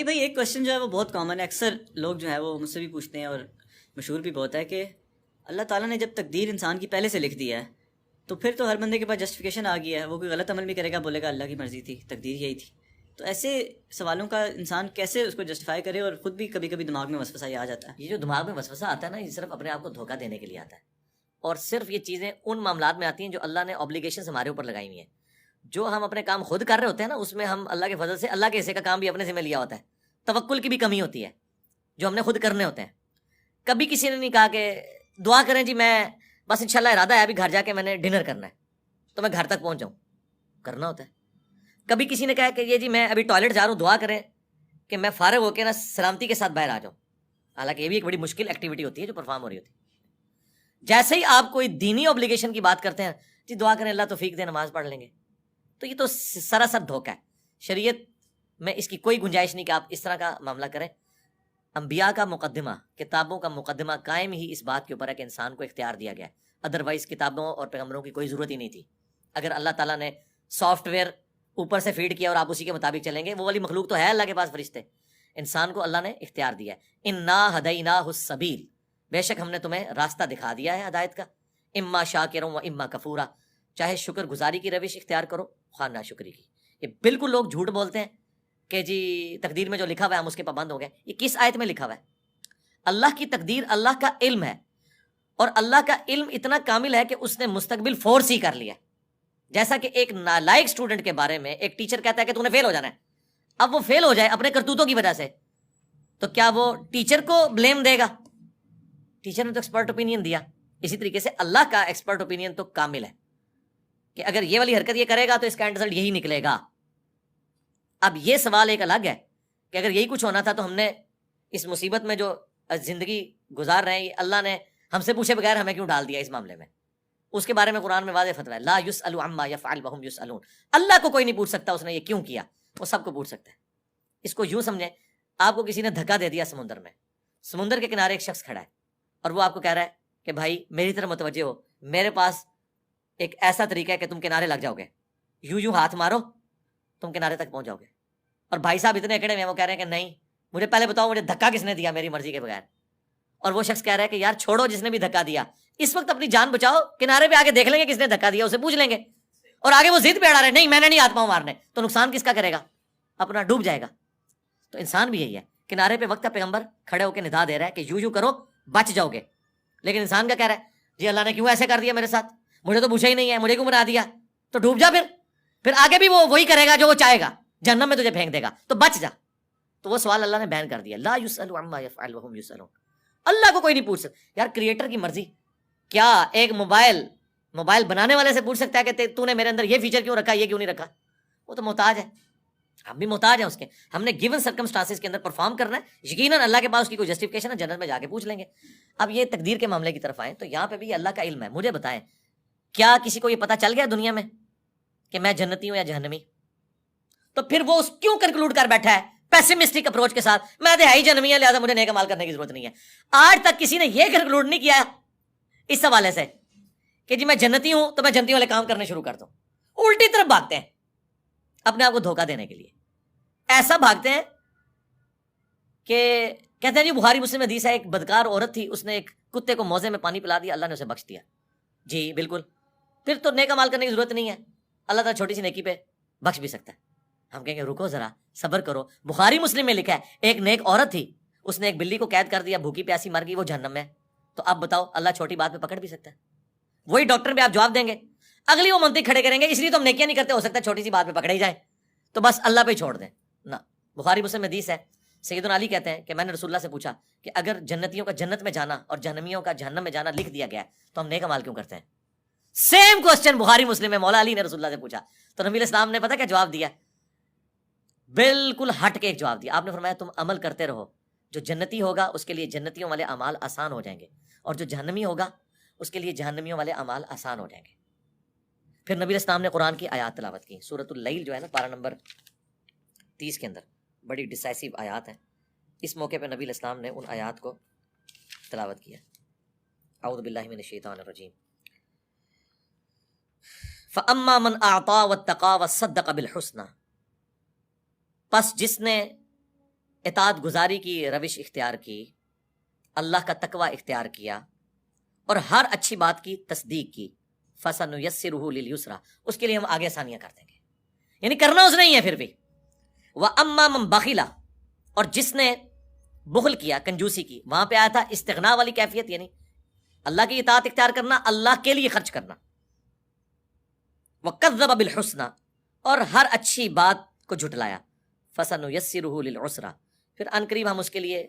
علی بھائی ایک کوشچن جو ہے وہ بہت کامن ہے، اکثر لوگ جو ہے وہ مجھ سے بھی پوچھتے ہیں اور مشہور بھی بہت ہے کہ اللہ تعالیٰ نے جب تقدیر انسان کی پہلے سے لکھ دی ہے تو پھر تو ہر بندے کے پاس جسٹیفیکیشن آ گیا ہے، وہ کوئی غلط عمل بھی کرے گا بولے گا اللہ کی مرضی تھی، تقدیر یہی تھی. تو ایسے سوالوں کا انسان کیسے اس کو جسٹیفائی کرے، اور خود بھی کبھی کبھی دماغ میں وسوسہ یہ آ جاتا ہے. یہ جو دماغ میں وسوسہ آتا ہے نا، یہ صرف اپنے آپ کو دھوکہ دینے کے لیے آتا ہے، اور صرف یہ چیزیں ان معاملات میں آتی ہیں جو اللہ نے اوبلیگیشنز ہمارے اوپر لگائی ہوئی ہیں. جو ہم اپنے کام خود کر رہے ہوتے ہیں نا، اس میں ہم اللہ کے فضل سے اللہ کے حصے کا کام بھی اپنے ذمہ لیا ہوتا ہے. توکل کی بھی کمی ہوتی ہے جو ہم نے خود کرنے ہوتے ہیں. کبھی کسی نے نہیں کہا کہ دعا کریں جی میں بس انشاءاللہ ارادہ ہے ابھی گھر جا کے میں نے ڈنر کرنا ہے تو میں گھر تک پہنچ جاؤں، کرنا ہوتا ہے. کبھی کسی نے کہا کہ یہ جی میں ابھی ٹوائلٹ جا رہا ہوں، دعا کریں کہ میں فارغ ہو کے نا سلامتی کے ساتھ باہر آ جاؤں. حالانکہ یہ بھی ایک بڑی مشکل ایکٹیویٹی ہوتی ہے جو پرفارم ہو رہی ہوتی ہے. جیسے ہی آپ کوئی دینی اوبلیگیشن کی بات کرتے ہیں، جی دعا کریں اللہ توفیق دے نماز پڑھ لیں گے، تو یہ تو سراسر دھوکہ ہے. شریعت میں اس کی کوئی گنجائش نہیں کہ آپ اس طرح کا معاملہ کریں. انبیاء کا مقدمہ، کتابوں کا مقدمہ قائم ہی اس بات کے اوپر ہے کہ انسان کو اختیار دیا گیا ہے. ادروائز کتابوں اور پیغمبروں کی کوئی ضرورت ہی نہیں تھی. اگر اللہ تعالیٰ نے سافٹ ویئر اوپر سے فیڈ کیا اور آپ اسی کے مطابق چلیں گے، وہ والی مخلوق تو ہے اللہ کے پاس فرشتے. انسان کو اللہ نے اختیار دیا ہے. انا ہدیناہ السبیل، بے شک ہم نے تمہیں راستہ دکھا دیا ہے ہدایت کا. اما شاکرا و اما کفورا، چاہے شکر گزاری کی روش اختیار کرو خواہ ناشکری کی. یہ بالکل لوگ جھوٹ بولتے ہیں کہ جی تقدیر میں جو لکھا ہوا ہے ہم اس کے پابند ہو گئے. یہ کس آیت میں لکھا ہوا ہے؟ اللہ کی تقدیر اللہ کا علم ہے، اور اللہ کا علم اتنا کامل ہے کہ اس نے مستقبل فورس ہی کر لیا. جیسا کہ ایک نالائق اسٹوڈنٹ کے بارے میں ایک ٹیچر کہتا ہے کہ تو نے فیل ہو جانا ہے. اب وہ فیل ہو جائے اپنے کرتوتوں کی وجہ سے، تو کیا وہ ٹیچر کو بلیم دے گا؟ ٹیچر نے تو ایکسپرٹ اوپینین دیا. اسی طریقے سے اللہ کا ایکسپرٹ اوپینین تو کامل ہے کہ اگر یہ والی حرکت یہ کرے گا تو اس کا اینڈ رزلٹ یہی نکلے گا. اب یہ سوال ایک الگ ہے کہ اگر یہی کچھ ہونا تھا تو ہم نے اس مصیبت میں جو زندگی گزار رہے ہیں، یہ اللہ نے ہم سے پوچھے بغیر ہمیں کیوں ڈال دیا اس معاملے میں؟ اس کے بارے میں قرآن میں واضح فتویٰ ہے، لا یسأل عما یفعل وهم یسألون. اللہ کو کوئی نہیں پوچھ سکتا اس نے یہ کیوں کیا، وہ سب کو پوچھ سکتا ہے. اس کو یوں سمجھیں، آپ کو کسی نے دھکا دے دیا سمندر میں، سمندر کے کنارے ایک شخص کھڑا ہے اور وہ آپ کو کہہ رہا ہے کہ بھائی میری طرف متوجہ ہو، میرے پاس ایک ایسا طریقہ ہے کہ تم کنارے لگ جاؤ گے، یوں ہاتھ مارو تم کنارے تک پہنچ جاؤ گے. اور بھائی صاحب اتنے اکڑے میں وہ کہہ رہے ہیں کہ نہیں مجھے پہلے بتاؤ مجھے دھکا کس نے دیا میری مرضی کے بغیر. اور وہ شخص کہہ رہا ہے کہ یار چھوڑو جس نے بھی دھکا دیا، اس وقت اپنی جان بچاؤ، کنارے پہ آگے دیکھ لیں گے کس نے دھکا دیا، اسے پوچھ لیں گے. اور آگے وہ ضد پہ اڑا رہے نہیں میں نے نہیں ہاتھ پاؤں مارنے، تو نقصان کس کا کرے گا؟ اپنا ڈوب جائے گا. تو انسان بھی یہی ہے، کنارے پہ وقت پیغمبر کھڑے ہو کے ندا دے رہا ہے کہ یوں کرو بچ جاؤ گے، لیکن انسان کا کہہ رہا ہے جی اللہ نے کیوں ایسے کر دیا میرے ساتھ، مجھے تو پوچھا ہی نہیں ہے، مجھے کیوں بنا دیا؟ تو ڈوب جا، پھر آگے بھی وہ وہی کرے گا جو وہ چاہے گا، جہنم میں تجھے پھینک دے گا، تو بچ جا. تو وہ سوال اللہ نے بین کر دیا، لا یسأل عما یفعل وهم یسألون. اللہ کو کوئی نہیں پوچھ سکتا. یار کریٹر کی مرضی، کیا ایک موبائل بنانے والے سے پوچھ سکتا ہے کہ تو نے میرے اندر یہ فیچر کیوں رکھا یہ کیوں نہیں رکھا؟ وہ تو محتاج ہے، ہم بھی محتاج ہیں اس کے. ہم نے گیون سرکمسٹانسز کے اندر پرفارم کرنا ہے، یقیناً اللہ کے پاس اس کی کوئی جسٹیفیکیشن ہے، جنت میں جا کے پوچھ لیں گے. اب یہ تقدیر کے معاملے کی طرف آئیں تو یہاں پہ بھی اللہ کا علم ہے. مجھے بتائیں کیا کسی کو یہ پتا چل گیا دنیا میں کہ میں جنتی ہوں یا جہنمی؟ تو پھر وہ کیوں کنکلوڈ کر بیٹھا ہے پیسمسٹک اپروچ کے ساتھ، میں تو ہے ہی جہنمی ہے لہٰذا مجھے نیک عمل کرنے کی ضرورت نہیں ہے. آج تک کسی نے یہ کنکلوڈ نہیں کیا اس حوالے سے کہ جی میں جنتی ہوں تو میں جنتی والے کام کرنے شروع کر دوں. الٹی طرف بھاگتے ہیں اپنے آپ کو دھوکہ دینے کے لیے. ایسا بھاگتے ہیں کہ کہتے ہیں جی بخاری مسلم حدیث ہے، ایک بدکار عورت تھی، اس نے ایک کتے کو موزے میں پانی پلا دیا، اللہ نے اسے بخش دیا. جی بالکل، پھر تو نیک عمل کرنے کی ضرورت نہیں ہے، اللہ تعالیٰ چھوٹی سی نیکی پہ بخش بھی سکتا ہے. ہم کہیں گے رکو ذرا صبر کرو. بخاری مسلم میں لکھا ہے ایک نیک عورت تھی، اس نے ایک بلی کو قید کر دیا، بھوکی پیاسی مر گئی، وہ جہنم میں. تو اب بتاؤ اللہ چھوٹی بات پہ پکڑ بھی سکتا ہے؟ وہی ڈاکٹر پہ آپ جواب دیں گے، اگلی وہ منطق کھڑے کریں گے اس لیے تو ہم نیکیاں نہیں کرتے، ہو سکتا ہے چھوٹی سی بات پہ پکڑے ہی جائیں تو بس اللہ پہ ہی چھوڑ دیں. نہ، بخاری مسلم حدیث ہے، سیدنا علی کہتے ہیں کہ میں نے رسول اللہ سے پوچھا کہ اگر جنتیوں کا جنت میں جانا اور جہنمیوں کا جہنم میں جانا لکھ دیا گیا ہے تو ہم نیک عمل کیوں کرتے ہیں؟ سیم کوسچن بخاری مسلم میں مولا علی نے رسول اللہ سے پوچھا تو نبی علیہ السلام نے پتہ کیا جواب دیا؟ بالکل ہٹ کے ایک جواب دیا. آپ نے فرمایا تم عمل کرتے رہو، جو جنتی ہوگا اس کے لیے جنتیوں والے اعمال آسان ہو جائیں گے، اور جو جہنمی ہوگا اس کے لیے جہنمیوں والے اعمال آسان ہو جائیں گے. پھر نبی علیہ السلام نے قرآن کی آیات تلاوت کی. سورۃ اللیل جو ہے نا، پارہ نمبر 30 کے اندر بڑی ڈیسائسو آیات ہیں. اس موقع پہ نبی علیہ السلام نے ان آیات کو تلاوت کیا. اعوذ باللہ من الشیطان الرجیم. فَأَمَّا مَنْ أَعْطَى وَاتَّقَى وَصَدَّقَ بِالْحُسْنَى، پس جس نے اطاعت گزاری کی روش اختیار کی، اللہ کا تقوی اختیار کیا، اور ہر اچھی بات کی تصدیق کی، فَسَنُيَسِّرُهُ لِلْيُسْرَىٰ، اس کے لیے ہم آگے آسانیاں کر دیں گے. یعنی کرنا اس نے ہی ہے پھر بھی. وَأَمَّا مَن بَخِلَ، اور جس نے بخل کیا، کنجوسی کی، وہاں پہ آیا تھا استغنا والی کیفیت، یعنی اللہ کی اطاعت اختیار کرنا، اللہ کے لیے خرچ کرنا. وَكَذَّبَ بِالْحُسْنَىٰ، اور ہر اچھی بات کو جھٹلایا. فَسَنُيَسِّرُهُ لِلْعُسْرَىٰ، پھر عنقریب ہم اس کے لیے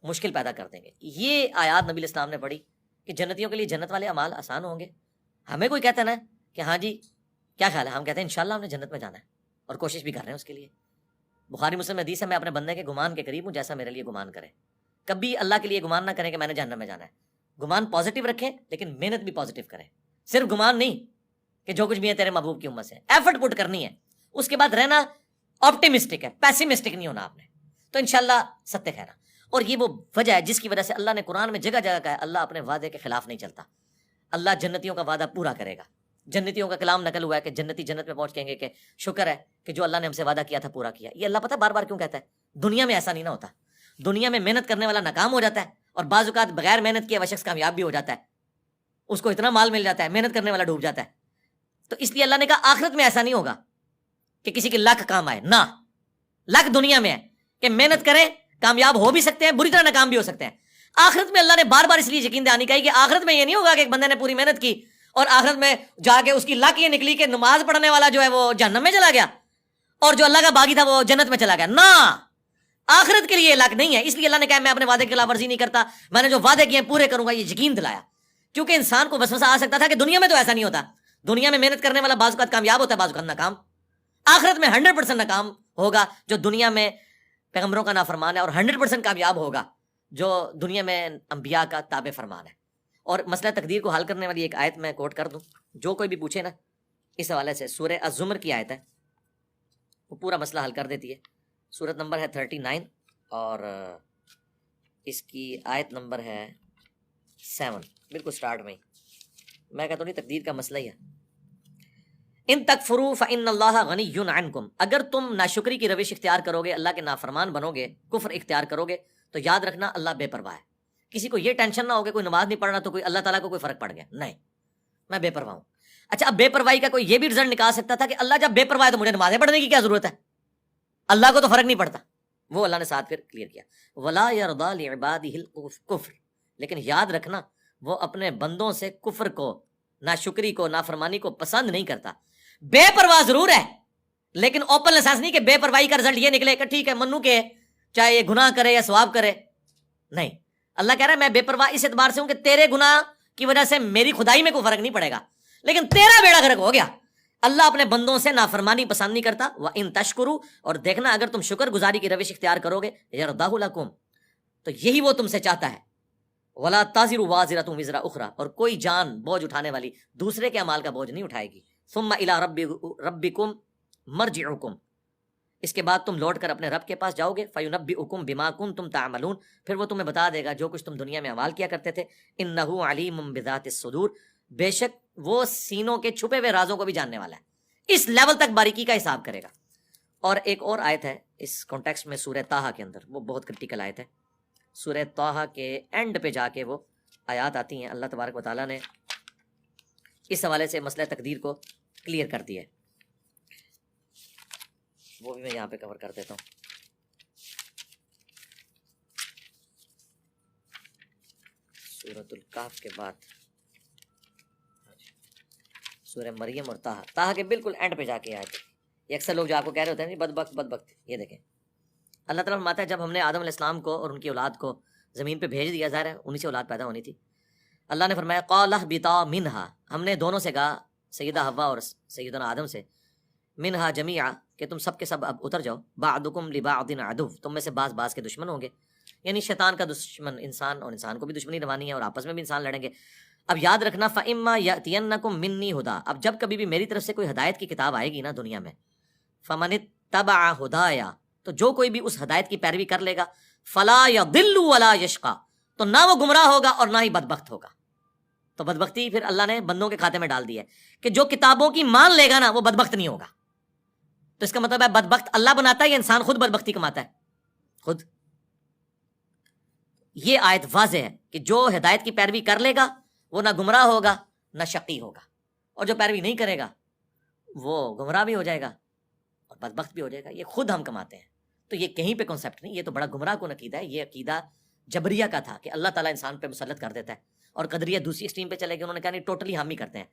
مشکل پیدا کر دیں گے. یہ آیات نبی الاسلام نے پڑھی کہ جنتیوں کے لیے جنت والے اعمال آسان ہوں گے. ہمیں کوئی کہتا نا کہ ہاں جی کیا خیال ہے، ہم کہتے ہیں انشاءاللہ ہم نے جنت میں جانا ہے اور کوشش بھی کر رہے ہیں اس کے لیے. بخاری مسلم حدیث ہے، میں اپنے بندے کے گمان کے قریب ہوں جیسا میرے لیے گمان کرے. کبھی اللہ کے لیے گمان نہ کریں کہ میں نے جہنم میں جانا ہے. گمان پازیٹیو رکھیں لیکن محنت بھی پازیٹیو کریں. صرف گمان نہیں کہ جو کچھ بھی ہے تیرے محبوب کی امت سے، ایفرٹ پٹ کرنی ہے. اس کے بعد رہنا آپٹیمسٹک ہے، پیسیمسٹک نہیں ہونا آپ نے. تو انشاءاللہ ستیہ کہنا. اور یہ وہ وجہ ہے جس کی وجہ سے اللہ نے قرآن میں جگہ جگہ کہا ہے اللہ اپنے وعدے کے خلاف نہیں چلتا. اللہ جنتیوں کا وعدہ پورا کرے گا. جنتیوں کا کلام نقل ہوا ہے کہ جنتی جنت میں پہنچ کہیں گے کہ شکر ہے کہ جو اللہ نے ہم سے وعدہ کیا تھا پورا کیا. یہ اللہ پتہ بار بار کیوں کہتا ہے؟ دنیا میں ایسا نہیں نہ ہوتا. دنیا میں محنت کرنے والا ناکام ہو جاتا ہے، اور بعض اوقات بغیر محنت کیے وہ شخص کامیاب بھی ہو جاتا ہے. اس کو اتنا مال مل جاتا ہے، محنت کرنے والا ڈوب جاتا ہے. تو اس لیے اللہ نے کہا آخرت میں ایسا نہیں ہوگا کہ کسی کی لک کام آئے. نہ، لک دنیا میں ہے کہ محنت کریں، کامیاب ہو بھی سکتے ہیں، بری طرح ناکام بھی ہو سکتے ہیں. آخرت میں اللہ نے بار بار اس لیے یقین دہانی کہی کہ آخرت میں یہ نہیں ہوگا کہ ایک بندے نے پوری محنت کی اور آخرت میں جا کے اس کی لک یہ نکلی کہ نماز پڑھنے والا جو ہے وہ جہنم میں چلا گیا اور جو اللہ کا باغی تھا وہ جنت میں چلا گیا. نہ، آخرت کے لیے یہ لک نہیں ہے. اس لیے اللہ نے کہا میں اپنے وعدے کی خلاف ورزی نہیں کرتا، میں نے جو وعدے کیے ہیں پورے کروں گا. یہ یقین دلایا کیونکہ انسان کو وسوسہ آ سکتا تھا کہ دنیا میں تو ایسا نہیں ہوتا. دنیا میں محنت کرنے والا بعض اوقات کامیاب ہوتا ہے، بعض اوقات ناکام. آخرت میں 100% ناکام ہوگا جو دنیا میں پیغمبروں کا نافرمان ہے، اور 100% کامیاب ہوگا جو دنیا میں انبیاء کا تابع فرمان ہے. اور مسئلہ تقدیر کو حل کرنے والی ایک آیت میں کوٹ کر دوں، جو کوئی بھی پوچھے نا اس حوالے سے. سورہ الزمر کی آیت ہے، وہ پورا مسئلہ حل کر دیتی ہے. سورت نمبر ہے 39 اور اس کی آیت نمبر ہے 7، بالکل سٹارٹ میں ہی. میں کہتا ہوں نہیں تقدیر کا مسئلہ ہی ہے. ان تکفروا فإن اللہ غنی عنکم، اگر تم ناشکری کی روش اختیار کرو گے، اللہ کے نافرمان بنو گے، کفر اختیار کرو گے، تو یاد رکھنا اللہ بے پرواہ ہے. کسی کو یہ ٹینشن نہ ہو کہ کوئی نماز نہیں پڑھنا تو کوئی اللہ تعالیٰ کو کوئی فرق پڑ گیا. نہیں، میں بے پرواہ ہوں. اچھا، اب بے پرواہی کا کوئی یہ بھی رزلٹ نکال سکتا تھا کہ اللہ جب بے پرواہ ہے تو مجھے نمازیں پڑھنے کی کیا ضرورت ہے، اللہ کو تو فرق نہیں پڑتا. وہ اللہ نے ساتھ پھر کلیئر کیا، ولا یرضی لعبادہ الکفر، لیکن یاد رکھنا وہ اپنے بندوں سے کفر کو، ناشکری کو، نافرمانی کو پسند نہیں کرتا. بے پرواہ ضرور ہے لیکن اوپن لائسنس نہیں کہ بے پرواہی کا رزلٹ یہ نکلے کہ ٹھیک ہے منو کے چاہے یہ گناہ کرے یا ثواب کرے. نہیں، اللہ کہہ رہا ہے میں بے پرواہ اس اعتبار سے ہوں کہ تیرے گناہ کی وجہ سے میری خدائی میں کوئی فرق نہیں پڑے گا، لیکن تیرا بیڑا غرق ہو گیا. اللہ اپنے بندوں سے نافرمانی پسند نہیں کرتا. وَإِن تَشْكُرُوا، اور دیکھنا اگر تم شکر گزاری کی روش اختیار کرو گے، يَرْضَهُ لَكُمْ، تو یہی وہ تم سے چاہتا ہے. وَلَا تَزِرُ وَازِرَةٌ وِزْرَ أُخْرَىٰ، اور کوئی جان بوجھ اٹھانے والی دوسرے کے اعمال کا بوجھ نہیں اٹھائے گی. ثُمَّ إِلَىٰ رَبِّكُمْ مَرْجِعُكُمْ، اس کے بعد تم لوٹ کر اپنے رب کے پاس جاؤ گے. فَيُنَبِّئُكُمْ بِمَا كُنتُمْ تَعْمَلُونَ، پھر وہ تمہیں بتا دے گا جو کچھ تم دنیا میں اعمال کیا کرتے تھے. إِنَّهُ عَلِيمٌ بِذَاتِ الصُّدُورِ، بے شک وہ سینوں کے چھپے ہوئے رازوں کو بھی جاننے والا ہے، اس لیول تک باریکی کا حساب کرے گا. اور ایک اور آیت ہے اس کانٹیکسٹ میں سورہ طٰہٰ کے اندر، وہ بہت کرٹیکل آیت ہے. سورہ طٰہٰ کے اینڈ پہ جا کے وہ آیات آتی ہیں. اللہ تبارک و تعالیٰ نے اس حوالے سے مسئلہ تقدیر کو کلیئر کر دیا ہے، وہ بھی میں یہاں پہ کور کر دیتا ہوں. سورۃ الکہف کے بعد سورہ مریم اور طٰہٰ، طٰہٰ کے بالکل اینڈ پہ جا کے آئے تھے. یہ اکثر لوگ جو آپ کو کہہ رہے ہوتے ہیں بدبخت بدبخت، یہ دیکھیں اللہ تعالیٰ فرماتا ہے جب ہم نے آدم علیہ السلام کو اور ان کی اولاد کو زمین پہ بھیج دیا، ظاہر ہے انہی سے اولاد پیدا ہونی تھی. اللہ نے فرمایا قَالَ اهْبِطَا مِنْهَا، ہم نے دونوں سے کہا، سیدہ حوا اور سیدنا آدم سے، منہا جمیعا، کہ تم سب کے سب اب اتر جاؤ. بعضکم لبعض عدو، تم میں سے بعض بعض کے دشمن ہوں گے. یعنی شیطان کا دشمن انسان، اور انسان کو بھی دشمنی روانی ہے اور آپس میں بھی انسان لڑیں گے. اب یاد رکھنا فَإِمَّا يَأْتِيَنَّكُم مِّنِّي هُدًى، اب جب کبھی بھی میری طرف سے کوئی ہدایت کی کتاب آئے گی نا دنیا میں، فَمَنِ اتَّبَعَ هُدَايَا، تو جو کوئی بھی اس ہدایت کی پیروی کر لے گا، فَلَا يَضِلُّ وَلَا يَشْقَىٰ، تو نہ وہ گمراہ ہوگا اور نہ ہی بدبخت ہوگا. تو بدبختی پھر اللہ نے بندوں کے کھاتے میں ڈال دی ہے کہ جو کتابوں کی مان لے گا نا وہ بدبخت نہیں ہوگا. تو اس کا مطلب ہے بدبخت اللہ بناتا ہے یا انسان خود بدبختی کماتا ہے؟ خود. یہ آیت واضح ہے کہ جو ہدایت کی پیروی کر لے گا وہ نہ گمراہ ہوگا نہ شقی ہوگا، اور جو پیروی نہیں کرے گا وہ گمراہ بھی ہو جائے گا اور بدبخت بھی ہو جائے گا۔ یہ خود ہم کماتے ہیں، تو یہ کہیں پہ کنسیپٹ نہیں، یہ تو بڑا گمراہ کن عقیدہ ہے۔ یہ عقیدہ جبریہ کا تھا کہ اللہ تعالیٰ انسان پہ مسلط کر دیتا ہے، اور قدریہ دوسری ایکسٹریم پہ چلے گئے، انہوں نے کہا نہیں ٹوٹلی ہم ہی کرتے ہیں۔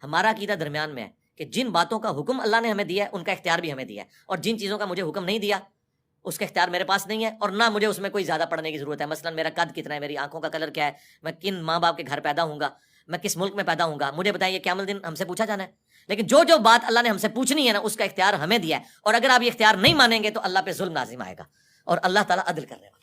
ہمارا عقیدہ درمیان میں ہے کہ جن باتوں کا حکم اللہ نے ہمیں دیا ہے ان کا اختیار بھی ہمیں دیا ہے، اور جن چیزوں کا مجھے حکم نہیں دیا اس کا اختیار میرے پاس نہیں ہے، اور نہ مجھے اس میں کوئی زیادہ پڑھنے کی ضرورت ہے۔ مثلا میرا قد کتنا ہے، میری آنکھوں کا کلر کیا ہے، میں کن ماں باپ کے گھر پیدا ہوں گا، میں کس ملک میں پیدا ہوں گا، مجھے بتائیں، یہ قیامت الدین ہم سے پوچھا جانا ہے۔ لیکن جو بات اللہ نے ہم سے پوچھنی ہے نا، اس کا اختیار ہمیں دیا ہے، اور اگر آپ یہ اختیار نہیں مانیں گے تو اللہ پہ ظلم لازم آئے گا، اور اللہ تعالیٰ عدل کرنے والا ہے۔